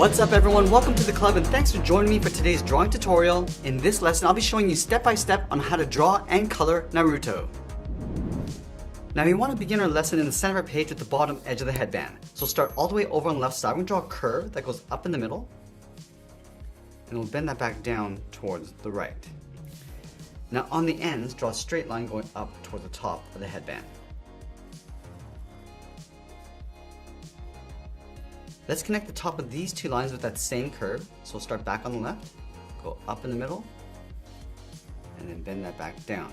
What's up everyone, welcome to the club and thanks for joining me for today's drawing tutorial. In this lesson, I'll be showing you step by step on how to draw and color Naruto. Now we want to begin our lesson in the center of our page with the bottom edge of the headband. So start all the way over on the left side. We're going to draw a curve that goes up in the middle. And we'll bend that back down towards the right. Now on the ends, draw a straight line going up towards the top of the headband. Let's connect the top of these two lines with that same curve. So we'll start back on the left, go up in the middle, and then bend that back down.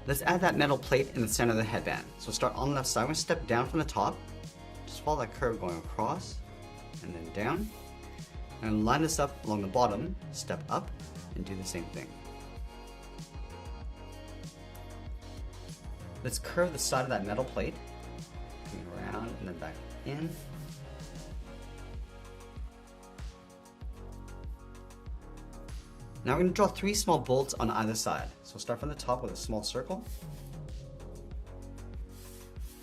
Let's add that metal plate in the center of the headband. So start on the left side, we're going to step down from the top, just follow that curve going across, and then down. And line this up along the bottom, step up, and do the same thing. Let's curve the side of that metal plate, coming around and then back in. Now we're going to draw 3 small bolts on either side. So we'll start from the top with a small circle,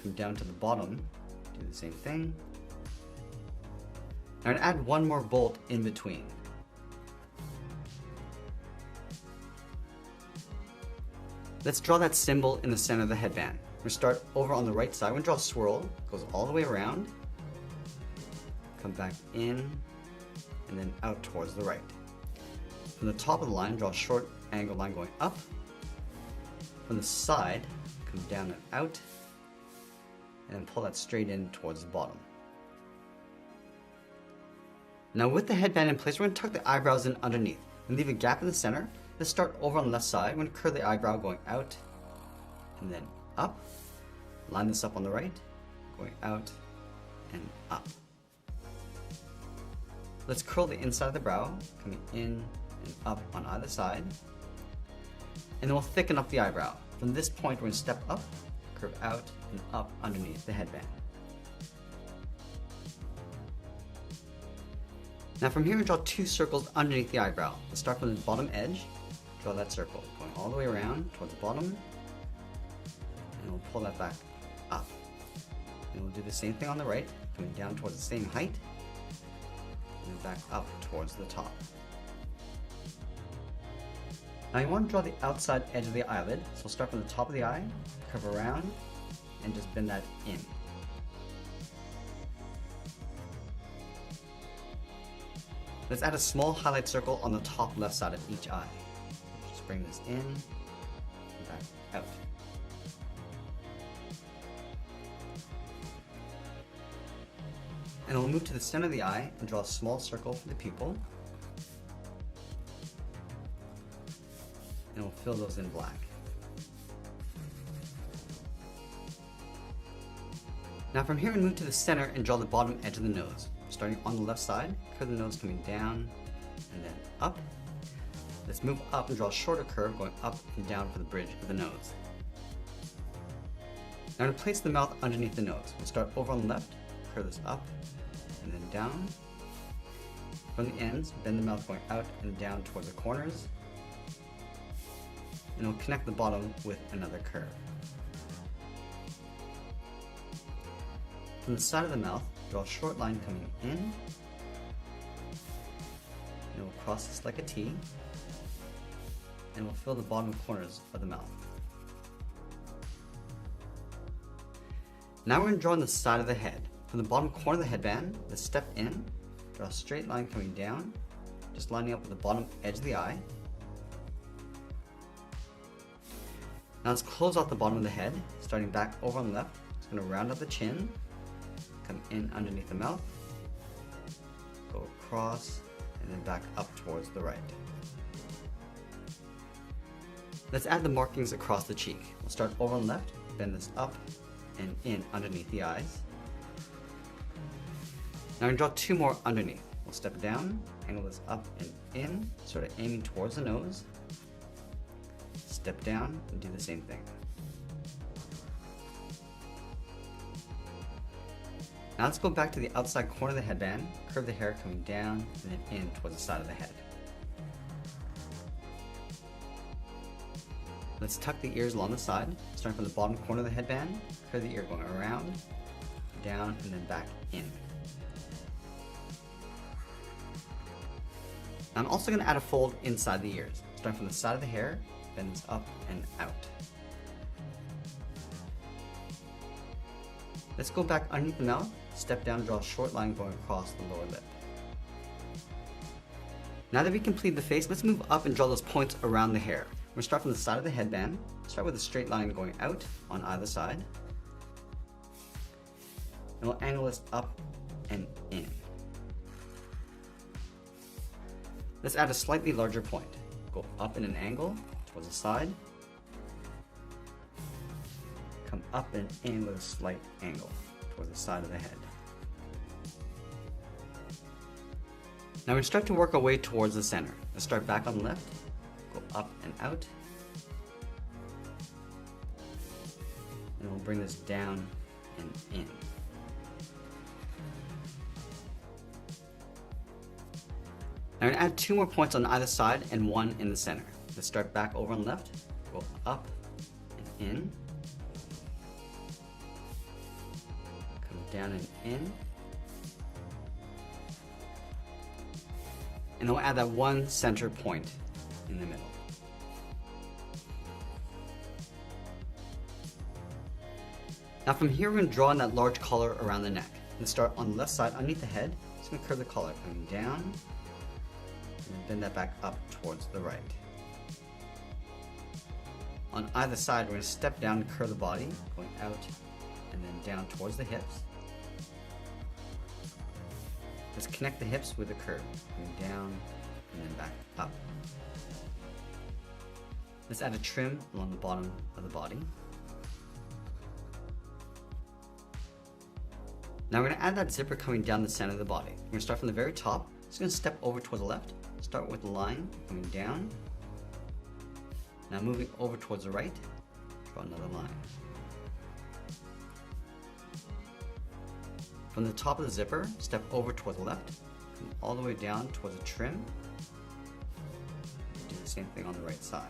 come down to the bottom, do the same thing. Now I'm going to add 1 more bolt in between. Let's draw that symbol in the center of the headband. We're going to start over on the right side. We're going to draw a swirl, goes all the way around, come back in, and then out towards the right. From the top of the line, draw a short angle line going up. From the side, come down and out, and then pull that straight in towards the bottom. Now with the headband in place, we're going to tuck the eyebrows in underneath and leave a gap in the center. Let's start over on the left side. We're going to curve the eyebrow going out and then up. Line this up on the right, going out and up. Let's curl the inside of the brow, coming in and up on either side. And then we'll thicken up the eyebrow. From this point, we're going to step up, curve out, and up underneath the headband. Now from here, we draw 2 circles underneath the eyebrow. Let's start from the bottom edge, draw that circle, going all the way around towards the bottom, and we'll pull that back up. And we'll do the same thing on the right, coming down towards the same height, and then back up towards the top. Now you want to draw the outside edge of the eyelid, so we'll start from the top of the eye, curve around, and just bend that in. Let's add a small highlight circle on the top left side of each eye. Just bring this in, and back out. And we'll move to the center of the eye and draw a small circle for the pupil. And we'll fill those in black. Now from here we move to the center and draw the bottom edge of the nose. Starting on the left side, curve the nose coming down and then up. Let's move up and draw a shorter curve going up and down for the bridge of the nose. Now I'm going to place the mouth underneath the nose. We'll start over on the left, curve this up and then down. From the ends, bend the mouth going out and down towards the corners. And we'll connect the bottom with another curve. From the side of the mouth, draw a short line coming in, and we'll cross this like a T, and we'll fill the bottom corners of the mouth. Now we're going to draw on the side of the head. From the bottom corner of the headband, let's step in, draw a straight line coming down, just lining up with the bottom edge of the eye. Now let's close out the bottom of the head, starting back over on the left. It's going to round up the chin, come in underneath the mouth, go across, and then back up towards the right. Let's add the markings across the cheek. We'll start over on the left, bend this up and in underneath the eyes. Now I'm going to draw 2 more underneath. We'll step down, angle this up and in, sort of aiming towards the nose. Step down and do the same thing. Now let's go back to the outside corner of the headband, curve the hair coming down and then in towards the side of the head. Let's tuck the ears along the side, starting from the bottom corner of the headband, curve the ear going around, down, and then back in. Now I'm also going to add a fold inside the ears. Starting from the side of the hair, bend this up and out. Let's go back underneath the mouth, step down and draw a short line going across the lower lip. Now that we completed the face, let's move up and draw those points around the hair. We're going to start from the side of the headband, start with a straight line going out on either side. And we'll angle this up and in. Let's add a slightly larger point. Go up in an angle towards the side. Come up and in with a slight angle towards the side of the head. Now we start to work our way towards the center. Let's start back on the left, go up and out. And we'll bring this down and in. Now we're going to add 2 more points on either side and 1 in the center. Let's start back over on the left, go up and in. Come down and in. And then we'll add that 1 center point in the middle. Now from here we're going to draw in that large collar around the neck. Let's start on the left side underneath the head. Just going to curve the collar coming down. And bend that back up towards the right. On either side, we're going to step down and curve the body, going out and then down towards the hips. Let's connect the hips with the curve, going down and then back up. Let's add a trim along the bottom of the body. Now we're going to add that zipper coming down the center of the body. We're going to start from the very top. Just going to step over towards the left. Start with the line coming down. Now moving over towards the right, draw another line. From the top of the zipper, step over towards the left, come all the way down towards the trim. Do the same thing on the right side.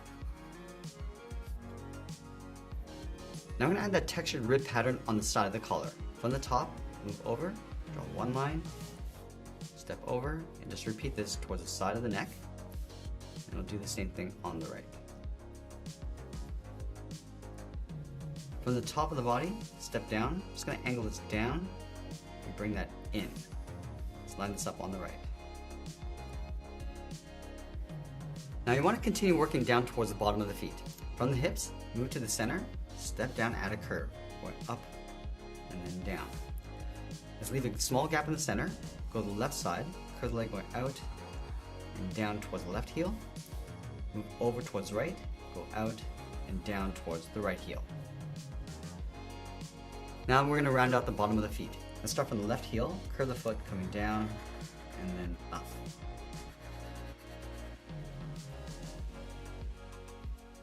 Now I'm going to add that textured rib pattern on the side of the collar. From the top, move over, draw 1 line, step over, and just repeat this towards the side of the neck. And we'll do the same thing on the right. From the top of the body, step down. I'm just going to angle this down and bring that in. Let's line this up on the right. Now you want to continue working down towards the bottom of the feet. From the hips, move to the center, step down, add a curve, going up and then down. Let's leave a small gap in the center, go to the left side, curve the leg going out and down towards the left heel, move over towards the right, go out and down towards the right heel. Now we're going to round out the bottom of the feet. Let's start from the left heel, curve the foot coming down and then up.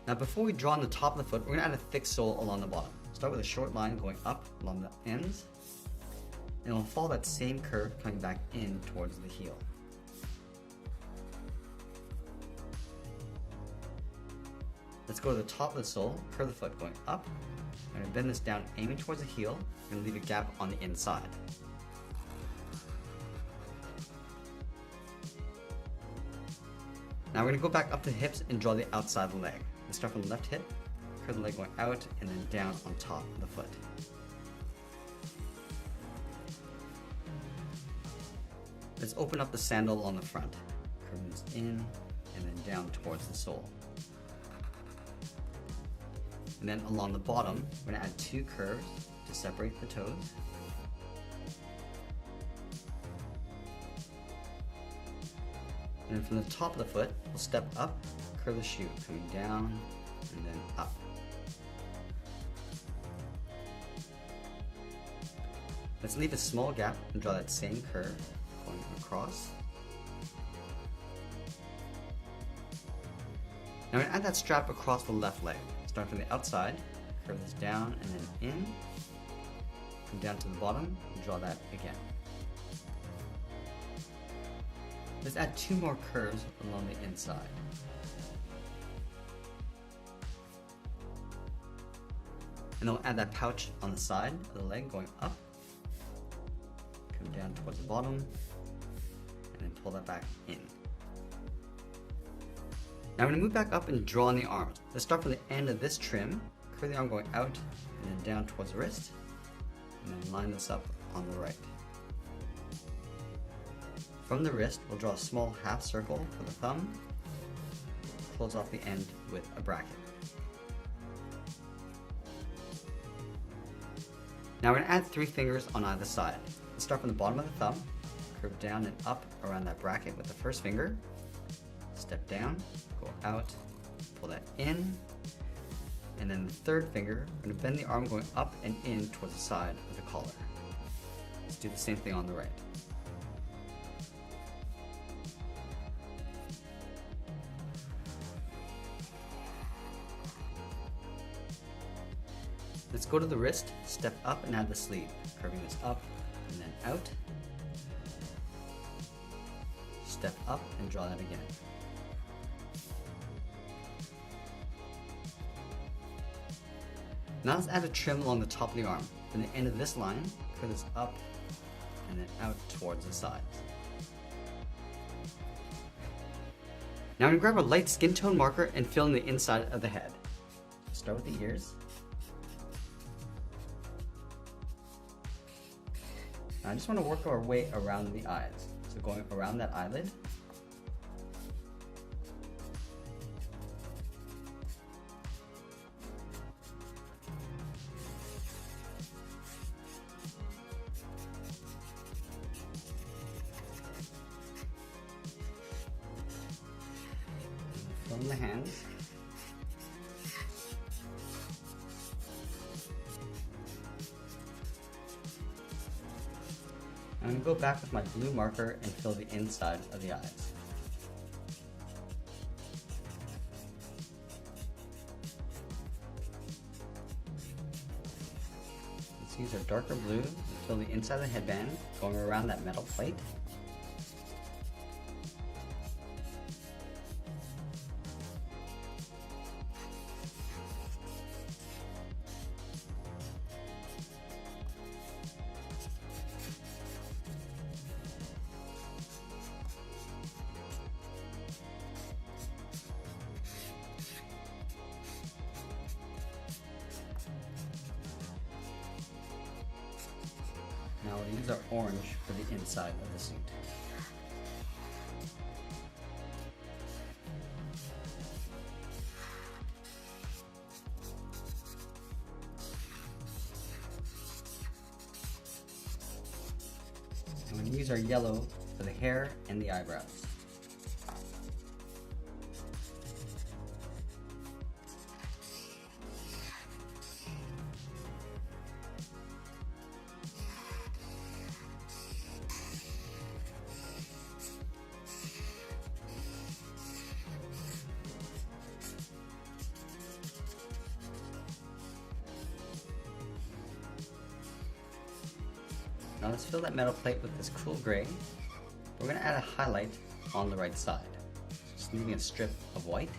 Now before we draw on the top of the foot, we're going to add a thick sole along the bottom. Start with a short line going up along the ends, and we'll follow that same curve coming back in towards the heel. Let's go to the top of the sole, curve the foot going up, and bend this down aiming towards the heel, and leave a gap on the inside. Now we're going to go back up to the hips and draw the outside of the leg. Let's start from the left hip, curve the leg going out and then down on top of the foot. Let's open up the sandal on the front, curve this in and then down towards the sole. And then along the bottom, we're going to add 2 curves to separate the toes. And then from the top of the foot, we'll step up, curve the shoe, coming down and then up. Let's leave a small gap and draw that same curve going across. Now we're going to add that strap across the left leg. Start from the outside, curve this down and then in, come down to the bottom and draw that again. Let's add 2 more curves along the inside. And then we'll add that pouch on the side of the leg going up, come down towards the bottom, and then pull that back in. Now I'm going to move back up and draw on the arms. Let's start from the end of this trim, curve the arm going out and then down towards the wrist, and then line this up on the right. From the wrist, we'll draw a small half circle for the thumb, close off the end with a bracket. Now we're going to add 3 fingers on either side. Let's start from the bottom of the thumb, curve down and up around that bracket with the first finger, step down, go out, pull that in, and then the third finger, I'm going to bend the arm going up and in towards the side of the collar. Let's do the same thing on the right. Let's go to the wrist, step up and add the sleeve, curving this up and then out. Step up and draw that again. Now let's add a trim along the top of the arm. From the end of this line, curve this up and then out towards the sides. Now I'm going to grab a light skin tone marker and fill in the inside of the head. Start with the ears. Now I just want to work our way around the eyes. So going around that eyelid. From the hands. I'm going to go back with my blue marker and fill the inside of the eyes. Let's use our darker blue and fill the inside of the headband, going around that metal plate. Now we'll use our orange for the inside of the suit. I'm going to use our yellow for the hair and the eyebrows. Now let's fill that metal plate with this cool gray. We're going to add a highlight on the right side, just leaving a strip of white.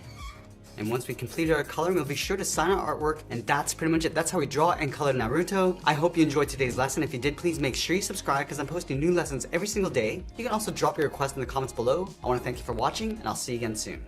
And once we completed our coloring, we'll be sure to sign our artwork, and that's pretty much it. That's how we draw and color Naruto. I hope you enjoyed today's lesson. If you did, please make sure you subscribe because I'm posting new lessons every single day. You can also drop your request in the comments below. I want to thank you for watching, and I'll see you again soon.